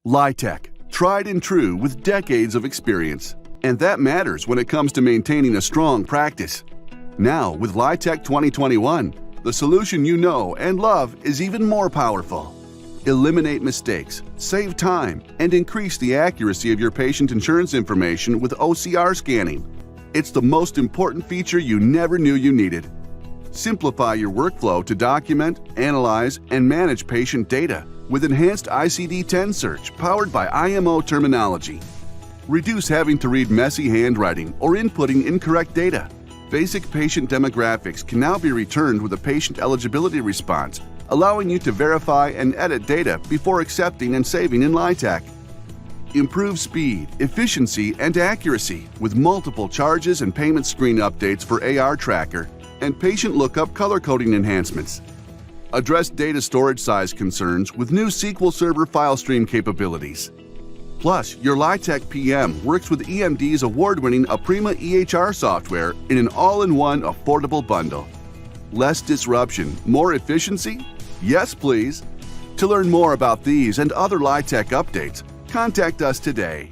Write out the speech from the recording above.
Lytec, tried and true with decades of experience. And that matters when it comes to maintaining a strong practice. Now, with Lytec 2021, the solution you know and love is even more powerful. Eliminate mistakes, save time, and increase the accuracy of your patient insurance information with OCR scanning. It's the most important feature you never knew you needed. Simplify your workflow to document, analyze, and manage patient data with enhanced ICD-10 search powered by IMO terminology. Reduce having to read messy handwriting or inputting incorrect data. Basic patient demographics can now be returned with a patient eligibility response, allowing you to verify and edit data before accepting and saving in Lytec. Improve speed, efficiency, and accuracy with multiple charges and payment screen updates for AR Tracker and patient lookup color coding enhancements. Address data storage size concerns with new SQL Server file stream capabilities. Plus, your Lytec PM works with EMD's award-winning Aprima EHR software in an all-in-one affordable bundle. Less disruption, more efficiency? Yes, please. To learn more about these and other Lytec updates, contact us today.